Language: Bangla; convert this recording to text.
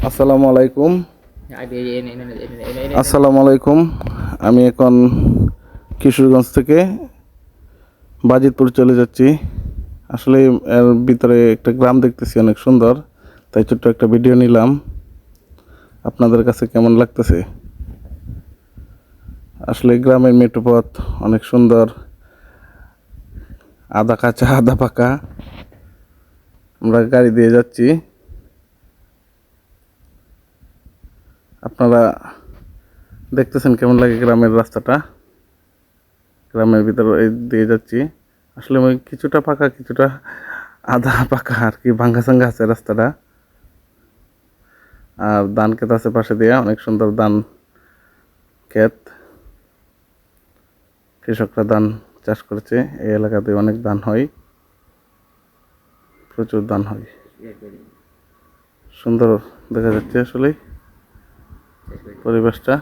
আসসালামু আলাইকুম। আসসালামু আলাইকুম। আমি এখন কিশোরগঞ্জ থেকে বাজিতপুর চলে যাচ্ছি। আসলে এর ভিতরে একটা গ্রাম দেখতেছি অনেক সুন্দর, তাই ছোট্ট একটা ভিডিও নিলাম। আপনাদের কাছে কেমন লাগতেছে? আসলে গ্রামের মেঠোপথ অনেক সুন্দর, আধা কাঁচা আধা পাকা। আমরা গাড়ি দিয়ে যাচ্ছি। আপনারা দেখতেছেন কেমন লাগে গ্রামের রাস্তাটা। গ্রামের ভিতরে দিয়ে যাচ্ছি। আসলে ওই কিছুটা পাকা কিছুটা আধা পাকা আর কি, ভাঙ্গা সাঙ্গা আছে রাস্তাটা। আর ধান ক্ষেত আছে পাশে দিয়ে, অনেক সুন্দর ধান ক্ষেত। কৃষকরা ধান চাষ করেছে। এই এলাকাতে অনেক ধান হয়, প্রচুর ধান হয়। সুন্দর দেখা যাচ্ছে আসলে পরিবেশটা।